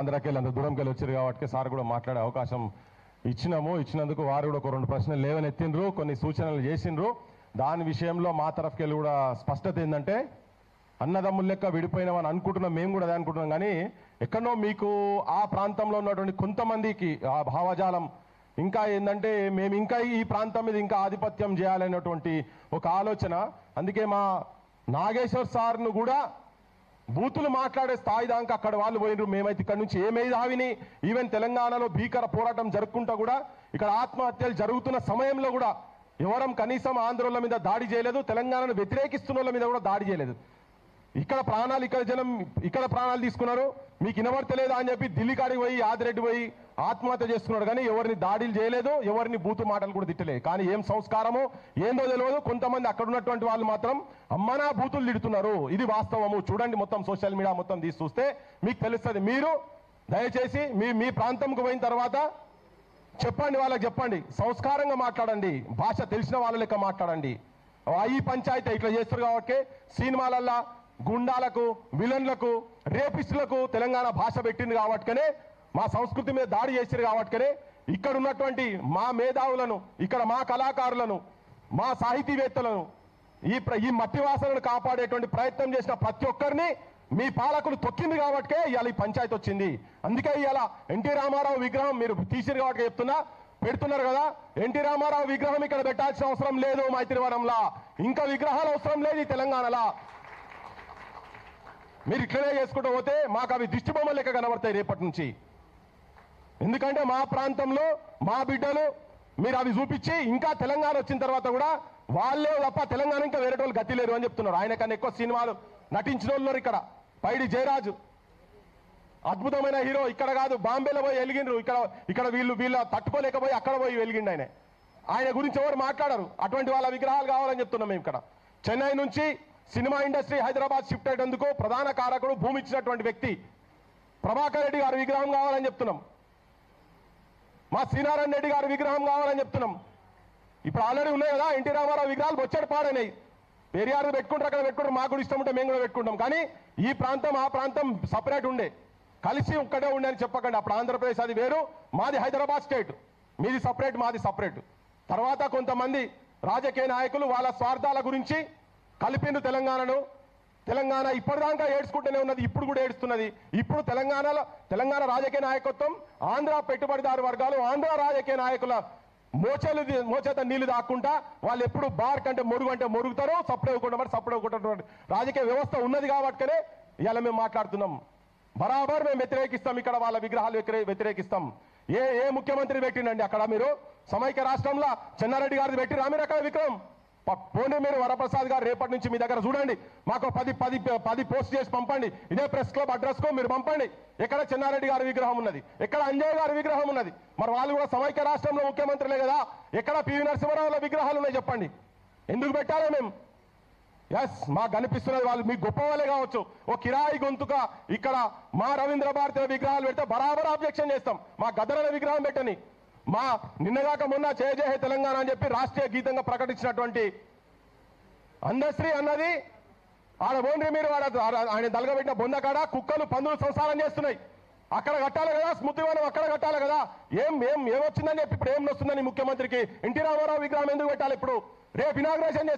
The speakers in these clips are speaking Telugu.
అందరికెళ్ళి అంత దూరంకెళ్ళి వచ్చారు కాబట్టి సార్ కూడా మాట్లాడే అవకాశం ఇచ్చినందుకు వారు కూడా ఒక 2 ప్రశ్నలు లేవనెత్తిండ్రు, కొన్ని సూచనలు చేసిండ్రు. దాని విషయంలో మా తరఫుకెళ్ళి కూడా స్పష్టత ఏంటంటే అన్నదమ్ముల లెక్క విడిపోయినామని అనుకుంటున్నాం, మేము కూడా అదే అనుకుంటున్నాం. కానీ ఎక్కడో మీకు ఆ ప్రాంతంలో ఉన్నటువంటి కొంతమందికి ఆ భావజాలం ఇంకా ఏంటంటే మేము ఇంకా ఈ ప్రాంతం మీద ఇంకా ఆధిపత్యం చేయాలనేటువంటి ఒక ఆలోచన. అందుకే మా నాగేశ్వర్ సార్ను కూడా బూతులు మాట్లాడే స్థాయి దాకా అక్కడ వాళ్ళు పోయినరు. మేమైతే ఇక్కడ నుంచి ఏ మేధావిని ఈవెన్ తెలంగాణలో భీకర పోరాటం జరుపుకుంటా కూడా ఇక్కడ ఆత్మహత్యలు జరుగుతున్న సమయంలో కూడా ఎవరం కనీసం ఆంధ్రుల మీద దాడి చేయలేదు, తెలంగాణను వ్యతిరేకిస్తున్న వాళ్ళ మీద కూడా దాడి చేయలేదు. ఇక్కడ ప్రాణాలు ఇక్కడ జనం ఇక్కడ ప్రాణాలు తీసుకున్నారు, మీకు వినబడతలేదా అని చెప్పి ఢిల్లీ కాడికి పోయి ఆదిరెడ్డి పోయి ఆత్మహత్య చేసుకున్నాడు. కానీ ఎవరిని దాడులు చేయలేదు, ఎవరిని బూతు మాటలు కూడా తిట్టలేదు. కానీ ఏం సంస్కారమో ఏందో తెలియదు, కొంతమంది అక్కడ ఉన్నటువంటి వాళ్ళు మాత్రం అమ్మనా బూతులు తిడుతున్నారు. ఇది వాస్తవము. చూడండి, మొత్తం సోషల్ మీడియా మొత్తం తీసి చూస్తే మీకు తెలుస్తుంది. మీరు దయచేసి మీ ప్రాంతంకు పోయిన తర్వాత చెప్పండి, వాళ్ళకి చెప్పండి, సంస్కారంగా మాట్లాడండి, భాష తెలిసిన వాళ్ళ లెక్క మాట్లాడండి. ఈ పంచాయతీ ఇట్లా చేస్తారు కాబట్టి సినిమాలల్లా గుండాలకు, విలన్లకు, రేపిస్టులకు తెలంగాణ భాష పెట్టింది కాబట్టినే, మా సంస్కృతి మీద దాడి చేశారు కాబట్టినే ఇక్కడ ఉన్నటువంటి మా మేధావులను, ఇక్కడ మా కళాకారులను, మా సాహితీవేత్తలను, ఈ మట్టి వాసనను కాపాడేటువంటి ప్రయత్నం చేసిన ప్రతి ఒక్కరిని మీ పాలకులు తొక్కింది కాబట్టే ఇవాళ ఈ పంచాయతీ వచ్చింది. అందుకే ఇవాళ ఎన్టీ రామారావు విగ్రహం మీరు తీసిరు కాబట్టి చెప్తున్నా, పెడుతున్నారు కదా. ఎన్టీ రామారావు విగ్రహం ఇక్కడ పెట్టాల్సిన అవసరం లేదు మైత్రివనంలా, ఇంకా విగ్రహాలు అవసరం లేదు ఈ తెలంగాణలో. మీరు ఇట్లనే చేసుకుంటూ పోతే మాకు అవి దిష్టి బొమ్మలు లెక్క కనబడతాయి రేపటి నుంచి. ఎందుకంటే మా ప్రాంతంలో మా బిడ్డలు మీరు అవి చూపించి ఇంకా తెలంగాణ వచ్చిన తర్వాత కూడా వాళ్ళే తప్ప తెలంగాణ ఇంకా వేరే వాళ్ళు గతి లేరు అని చెప్తున్నారు. ఆయన కన్నా ఎక్కువ సినిమాలు నటించిన వాళ్ళు ఇక్కడ. పైడి జయరాజు అద్భుతమైన హీరో. ఇక్కడ కాదు, బాంబేలో పోయి వెలిగిండ్రు. ఇక్కడ వీళ్ళ తట్టుకోలేకపోయి అక్కడ పోయి వెలిగిండు ఆయన. ఆయన గురించి ఎవరు మాట్లాడరు. అటువంటి వాళ్ళ విగ్రహాలు కావాలని చెప్తున్నాం మేము. ఇక్కడ చెన్నై నుంచి సినిమా ఇండస్ట్రీ హైదరాబాద్ షిఫ్ట్ అయ్యేందుకు ప్రధాన కారకుడు, భూమి ఇచ్చినటువంటి వ్యక్తి ప్రభాకర్ రెడ్డి గారి విగ్రహం కావాలని చెప్తున్నాం. మా శ్రీనారాయణ రెడ్డి గారి విగ్రహం కావాలని చెప్తున్నాం. ఇప్పుడు ఆల్రెడీ ఉన్నాయి కదా ఎన్టీ రామారావు విగ్రహాలు బొచ్చడి పాడైనాయి. పెరియారు పెట్టుకుంటారు, అక్కడ పెట్టుకుంటారు, మాకు కూడా ఇష్టం ఉంటే మేము కూడా పెట్టుకుంటాం. కానీ ఈ ప్రాంతం ఆ ప్రాంతం సపరేట్ ఉండే, కలిసి ఒక్కటే ఉండే అని చెప్పకండి. అప్పుడు ఆంధ్రప్రదేశ్ అది వేరు, మాది హైదరాబాద్ స్టేట్, మీది సపరేట్, మాది సపరేట్. తర్వాత కొంతమంది రాజకీయ నాయకులు వాళ్ళ స్వార్థాల గురించి కలిపిండు తెలంగాణను. తెలంగాణ ఇప్పటిదాకా ఏడ్చుకుంటూనే ఉన్నది, ఇప్పుడు కూడా ఏడుస్తున్నది. ఇప్పుడు తెలంగాణ రాజకీయ నాయకత్వం ఆంధ్ర పెట్టుబడిదారు వర్గాలు, ఆంధ్ర రాజకీయ నాయకుల మోచేత నీళ్లు దాక్కుంటా వాళ్ళు ఎప్పుడు బార్ కంటే మొరుగు అంటే మొరుగుతారు, సప్లై అవ్వకుండా రాజకీయ వ్యవస్థ ఉన్నది కాబట్టినే ఇలా మేము మాట్లాడుతున్నాం. బరాబర్ మేము వ్యతిరేకిస్తాం, ఇక్కడ వాళ్ళ విగ్రహాలు వ్యతిరేకిస్తాం. ఏ ముఖ్యమంత్రి పెట్టిండండి అక్కడ? మీరు సమైక్య రాష్ట్రంలో చెన్నారెడ్డి గారిది పెట్టిరా మీరు అక్కడ విగ్రహం? పోనీ మీరు వరప్రసాద్ గారు రేపటి నుంచి మీ దగ్గర చూడండి, మాకు 10 పోస్ట్ చేసి పంపండి. ఇదే ప్రెస్ క్లబ్ అడ్రస్ కు మీరు పంపండి. ఎక్కడ చెన్నారెడ్డి గారి విగ్రహం ఉన్నది, ఎక్కడ అంజయ్ గారి విగ్రహం ఉన్నది? మరి వాళ్ళు కూడా సమైక్య రాష్ట్రంలో ముఖ్యమంత్రులే కదా. ఎక్కడ పివి నరసింహారావుల విగ్రహాలు ఉన్నాయి చెప్పండి? ఎందుకు పెట్టాలి మేము? ఎస్, మాకు కనిపిస్తున్నది వాళ్ళు మీకు గొప్ప వాళ్ళే కావచ్చు. ఓ కిరాయి గొంతుక ఇక్కడ మా రవీంద్ర భారతి విగ్రహాలు పెడితే బరాబర్ ఆబ్జెక్షన్ చేస్తాం. మా గద్దరల విగ్రహం పెట్టని, మా నిన్నగాక మొన్న జయ జయ తెలంగాణ అని చెప్పి రాష్ట్రీయ గీతంగా ప్రకటించినటువంటి అందశ్రీ అన్నది ఆడ ఓన్రీ మీరు ఆయన దలగబెట్టిన బొందకాడ కుక్కలు, పందులు సంసారం చేస్తున్నాయి. అక్కడ కట్టాలి కదా స్మృతివనం, అక్కడ కట్టాలి కదా. ఏమొచ్చిందని చెప్పి ఇప్పుడు ఏం వస్తుందని ముఖ్యమంత్రికి ఎన్టీ రామారావు విగ్రహం ఎందుకు పెట్టాలి? ఇప్పుడు రేపు ఇనాగ్రేషన్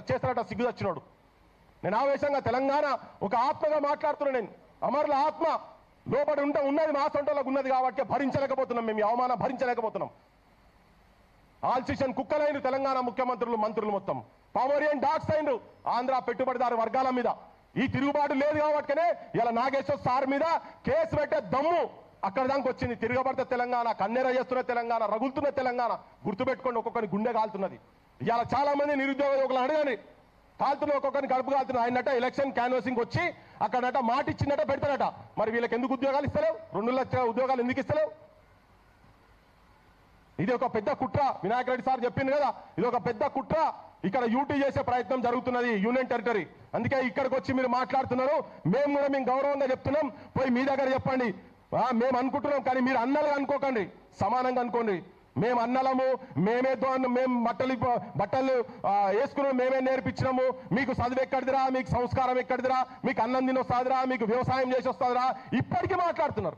చేస్తారట సిగ్గు వచ్చినోడు. నేను ఆవేశంగా తెలంగాణ ఒక ఆత్మగా మాట్లాడుతున్నాను. నేను అమరుల ఆత్మ లోపడి ఉన్నది మా సొంటలకు ఉన్నది కాబట్టి భరించలేకపోతున్నాం. మేము ఈ అవమానం భరించలేకపోతున్నాం. ఆల్సిషన్ కుక్కలైన తెలంగాణ ముఖ్యమంత్రులు, మంత్రులు మొత్తం పామోరియన్ డాగ్స్ అయినరు ఆంధ్ర పెట్టుబడిదారు వర్గాల మీద. ఈ తిరుగుబాటు లేదు కాబట్టినే ఇలా నాగేశ్వర్ సార్ మీద కేసు పెట్టే దమ్ము అక్కడ దానికి వచ్చింది. తిరగబడితే తెలంగాణ, కన్నెర చేస్తున్న తెలంగాణ, రగులుతున్న తెలంగాణ. గుర్తుపెట్టుకోండి, ఒక్కొక్కరి గుండె కాలుతున్నది. ఇవాళ చాలా మంది నిరుద్యోగ యువకులు అడగండి, కాలుతున్న ఒక్కొక్కరిని కడుపు కాలుతున్నారు. ఆయనట ఎలక్షన్ క్యాన్వాసింగ్ వచ్చి అక్కడట మాట ఇచ్చిందట పెడతారట. మరి వీళ్ళకి ఎందుకు ఉద్యోగాలు ఇస్తలేవు? 2 లక్షల ఉద్యోగాలు ఎందుకు ఇస్తలేవు? ఇది ఒక పెద్ద కుట్ర. వినాయక్ రెడ్డి సార్ చెప్పింది కదా, ఇది ఒక పెద్ద కుట్ర. ఇక్కడ యూటీ చేసే ప్రయత్నం జరుగుతున్నది యూనియన్ టెరిటరీ. అందుకే ఇక్కడికి వచ్చి మీరు మాట్లాడుతున్నారు. మేము కూడా మేము గౌరవంగా చెప్తున్నాం, పోయి మీ దగ్గర చెప్పండి. మేము అనుకుంటున్నాం, కానీ మీరు అన్నలుగా అనుకోకండి, సమానంగా అనుకోండి. మేము అన్నలము, మేము బట్టలు వేసుకున్నాం, మేమే నేర్పించినాము. మీకు చదువు ఎక్కడిదిరా, మీకు సంస్కారం ఎక్కడిదిరా, మీకు అన్నం తిని వస్తుందిరా, మీకు వ్యవసాయం చేసి వస్తుందిరా, ఇప్పటికీ మాట్లాడుతున్నారు.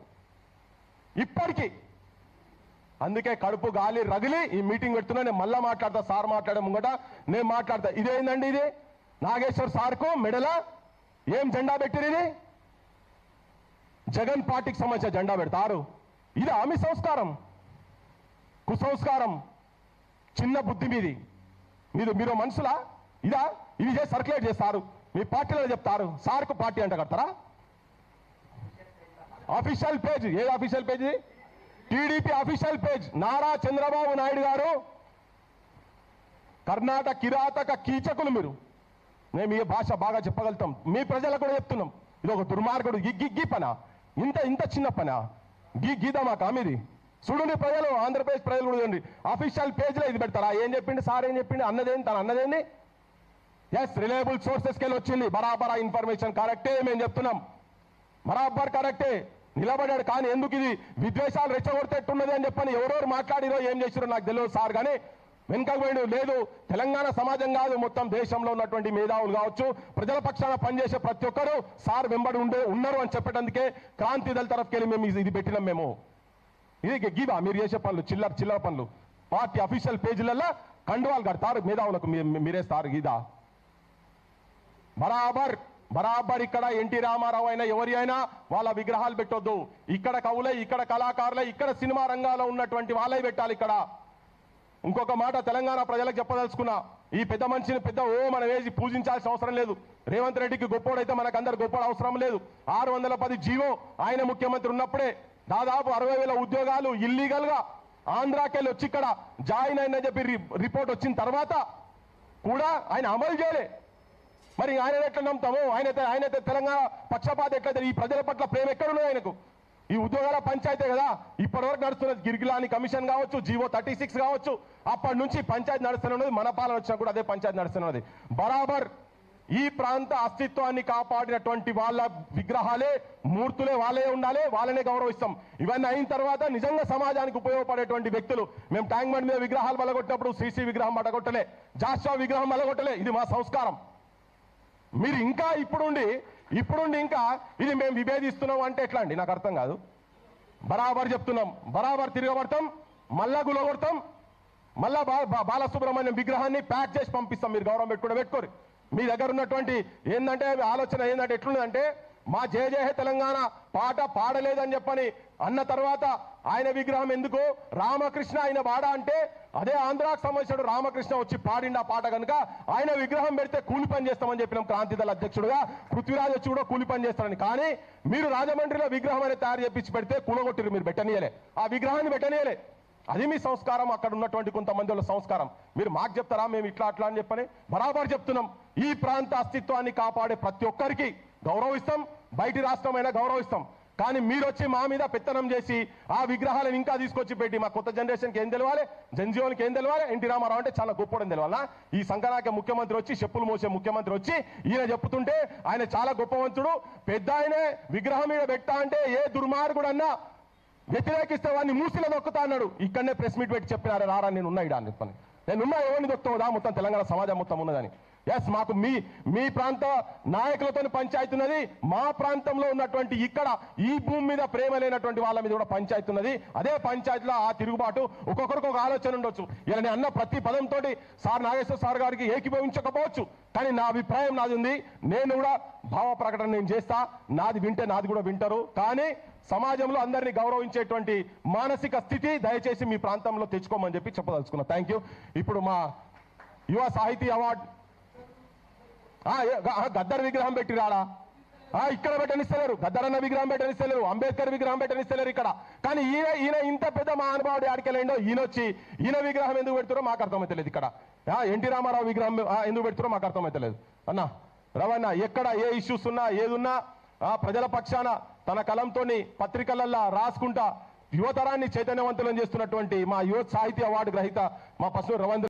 ఇప్పటికీ. అందుకే కడుపు గాలి రగిలి ఈ మీటింగ్ పెడుతున్నా. నేను మళ్ళా మాట్లాడతా, సార్ మాట్లాడే ముంగట నేను మాట్లాడతా. ఇదేందండి ఇది? నాగేశ్వర్ సార్కు మెడల ఏం జెండా పెట్టిరు? ఇది జగన్ పార్టీకి సంబంధించిన జెండా పెడతారు. ఇది ఆమె సంస్కారం, కుసంస్కారం, చిన్న బుద్ధి మీది. మీరు మనుషులా? ఇదా? ఇవి చేసి సర్క్యులేట్ చేస్తారు, మీ పార్టీలో చెప్తారు. సార్కు పార్టీ అంట కడతారా? ఆఫీషియల్ పేజ్, ఏ official page? TDP official page. Nara Chandrababu Naidu గారు కర్ణాటక కిరాతక కీచకులు మీరు. మేము ఈ భాష బాగా చెప్పగలుగుతాం, మీ ప్రజలకు కూడా చెప్తున్నాం. ఇది ఒక దుర్మార్గుడు. గిగ్గి పనా? ఇంత చిన్న పనా? గీదా కామిది? చూడండి ప్రజలు, ఆంధ్రప్రదేశ్ ప్రజలు కూడా చూడండి. ఆఫీషియల్ పేజ్లో ఇది పెడతారా? ఏం చెప్పిండి సార్, ఏం చెప్పిండి, అన్నదేంటి, తను అన్నదేంటి? ఎస్, రిలయబుల్ సోర్సెస్కి వెళ్ళి వచ్చింది బరాబరా ఇన్ఫర్మేషన్. కరెక్టే, మేము చెప్తున్నాం, బరాబర్ కరెక్టే నిలబడాడు. కానీ ఎందుకు ఇది విద్వేషాలు రెచ్చగొడితేట్టున్నది అని చెప్పని ఎవరెవరు మాట్లాడిరో ఏం చేసిరో నాకు తెలియదు సార్. కానీ వెనుకకు పోయిన లేదు. తెలంగాణ సమాజం కాదు, మొత్తం దేశంలో ఉన్నటువంటి మేధావులు కావచ్చు, ప్రజల పక్షాన పనిచేసే ప్రతి ఒక్కరు సార్ వెంబడి ఉన్నారు అని చెప్పేటందుకే క్రాంతి దళ తరఫుకెళ్ళి మేము ఇది పెట్టినాం. మేము ఇది గివా మీరు చేసే పనులు, చిల్లర పనులు. పార్టీ అఫీషియల్ పేజీలలో కండువాలు కడతారు, మేధావులకు మీరేస్తారు. ఇదా బరాబర్ ఇక్కడ ఎన్టీ రామారావు అయినా ఎవరి అయినా వాళ్ళ విగ్రహాలు పెట్టొద్దు. ఇక్కడ కవులే, ఇక్కడ కళాకారులే, ఇక్కడ సినిమా రంగాల్లో ఉన్నటువంటి వాళ్ళే పెట్టాలి ఇక్కడ. ఇంకొక మాట తెలంగాణ ప్రజలకు చెప్పదలుచుకున్నా, ఈ పెద్ద మనిషిని మనం వేసి పూజించాల్సిన అవసరం లేదు. రేవంత్ రెడ్డికి గొప్పోడైతే మనకందరు గొప్ప అవసరం లేదు. 610 జీవో ఆయన ముఖ్యమంత్రి ఉన్నప్పుడే దాదాపు 60,000 ఉద్యోగాలు ఇల్లీగల్ గా ఆంధ్రాకెళ్ళి వచ్చి ఇక్కడ జాయిన్ అయిన చెప్పి రిపోర్ట్ వచ్చిన తర్వాత కూడా ఆయన అమలు చేయలే. మరి ఆయన ఎట్లా నమ్ముతాము? ఆయనైతే తెలంగాణ పక్షపాత ఎట్లయితే ఈ ప్రజల పట్ల ప్రేమ ఎక్కడున్నది ఆయనకు? ఈ ఉద్యోగాల పంచాయతీ కదా ఇప్పటివరకు నడుస్తున్నది. గిరిగిలాని కమిషన్ కావచ్చు, జీవో 36 కావచ్చు, అప్పటి నుంచి పంచాయతీ నడుస్తున్నది. మన పాలన వచ్చినా కూడా అదే పంచాయతీ నడుస్తున్నది. బరాబర్ ఈ ప్రాంత అస్తిత్వాన్ని కాపాడినటువంటి వాళ్ళ విగ్రహాలే, మూర్తులే వాళ్ళే ఉండాలి, వాళ్ళనే గౌరవిస్తాం. ఇవన్నీ అయిన తర్వాత నిజంగా సమాజానికి ఉపయోగపడేటువంటి వ్యక్తులు. మేము ట్యాంక్ బండ్ మీద విగ్రహాలు బలగొట్టినప్పుడు శ్రీశ్రీ విగ్రహం బలగొట్టలే, జాషువా విగ్రహం బలగొట్టలే. ఇది మా సంస్కారం. మీరు ఇంకా ఇప్పుడుండి ఇంకా ఇది మేము విభేదిస్తున్నాం అంటే ఎట్లా అండి? నాకు అర్థం కాదు. బరాబర్ చెప్తున్నాం, బరాబర్ తిరగబడతాం, మళ్ళా గులగొడతాం, మళ్ళా బాలసుబ్రహ్మణ్యం విగ్రహాన్ని ప్యాక్ చేసి పంపిస్తాం. మీరు గౌరవం పెట్టుకోరు. మీ దగ్గర ఉన్నటువంటి ఏంటంటే ఆలోచన ఏంటంటే ఎట్లుందంటే, మా జయ జయ తెలంగాణ పాట పాడలేదని చెప్పని అన్న తర్వాత ఆయన విగ్రహం ఎందుకు? రామకృష్ణ ఆయన పాడ అంటే అదే ఆంధ్రాకు సంబంధించిన రామకృష్ణ వచ్చి పాడిండా పాట కనుక ఆయన విగ్రహం పెడితే కూలి పని చేస్తామని చెప్పినాం. క్రాంతి దళ అధ్యక్షుడుగా పృథ్వీరాజ్ వచ్చి కూడా కూలి పని చేస్తారని. కానీ మీరు రాజమండ్రిలో విగ్రహం అనేది తయారు చేపించి పెడితే కూలగొట్టిరు. మీరు పెట్టనీయలే, ఆ విగ్రహాన్ని పెట్టనీయలే. అది మీ సంస్కారం, అక్కడ ఉన్నటువంటి కొంతమంది వాళ్ళ సంస్కారం. మీరు మాకు చెప్తారా మేము ఇట్లా అట్లా అని చెప్పని? బరాబర్ చెప్తున్నాం, ఈ ప్రాంత అస్తిత్వాన్ని కాపాడే ప్రతి ఒక్కరికి గౌరవిస్తాం, బయటి రాష్ట్రమైనా గౌరవిస్తాం. కానీ మీరు వచ్చి మా మీద పెత్తనం చేసి ఆ విగ్రహాలను ఇంకా తీసుకొచ్చి పెట్టి మా కొత్త జనరేషన్కి ఏం తెలవాలి, జన్జీవన్కి ఏం తెలవాలి? ఎన్టీ రామారావు అంటే చాలా గొప్పడని తెలవాలా? ఈ సంకనాక ముఖ్యమంత్రి వచ్చి, చెప్పులు మోసే ముఖ్యమంత్రి వచ్చి ఈయన చెప్తుంటే ఆయన చాలా గొప్పవంతుడు, పెద్ద ఆయనే విగ్రహం మీద పెట్టా అంటే ఏ దుర్మార్గుడు అన్నా వ్యతిరేకిస్తే వాడిని మూసిలో దొక్కుతా అన్నాడు. ఇక్కడనే ప్రెస్ మీట్ పెట్టి చెప్పినారు, రారా నేను ఉన్నా ఇడా అని చెప్పని. నేనున్నా, ఎవరిని దొక్కుతావుదా? మొత్తం తెలంగాణ సమాజం మొత్తం ఉన్నదని. ఎస్, మాకు మీ ప్రాంత నాయకులతో పంచాయతీ ఉన్నది. మా ప్రాంతంలో ఉన్నటువంటి ఇక్కడ ఈ భూమి మీద ప్రేమ లేనటువంటి వాళ్ళ మీద కూడా పంచాయతీ ఉన్నది. అదే పంచాయతీలో ఆ తిరుగుబాటు ఒక్కొక్కరికి ఒక ఆలోచన ఉండొచ్చు. ఇలా నేను అన్న ప్రతి పదంతో సార్ నాగేశ్వర సార్ గారికి ఏకీభవించకపోవచ్చు, కానీ నా అభిప్రాయం నాది ఉంది. నేను కూడా భావ ప్రకటన నేను చేస్తా, నాది వింటే నాది కూడా వింటారు. కానీ సమాజంలో అందరినీ గౌరవించేటువంటి మానసిక స్థితి దయచేసి మీ ప్రాంతంలో తెచ్చుకోమని చెప్పి చెప్పదలుచుకున్నా. Thank you. ఇప్పుడు మా యువ సాహితీ అవార్డు గద్దర్ విగ్రహం పెట్టి రాడా? ఇక్కడ పెట్టనిస్తలేరు, గద్దర్ అన్న విగ్రహం పెట్టనిస్తలేరు, అంబేద్కర్ విగ్రహం పెట్టనిస్తలేరు ఇక్కడ. కానీ ఈయన ఇంత పెద్ద మహానుభావుడు ఆడికెళ్ళండో ఈయన విగ్రహం ఎందుకు పెడుతారో మాకు అర్థమైతలేదు. ఇక్కడ ఎన్టీ రామారావు విగ్రహం ఎందుకు పెడుతారో మాకు అర్థమైతలేదు. అన్న రవణ ఎక్కడ ఏ ఇష్యూస్ ఉన్నా ఏదున్నా ప్రజల పక్షాన తన కలంతోని పత్రికలల్లో రాసుకుంటా యువతరాన్ని చైతన్యవంతులను చేస్తున్నటువంటి మా యువ సాహితీ అవార్డు గ్రహీత మా పశువు రవీంద్ర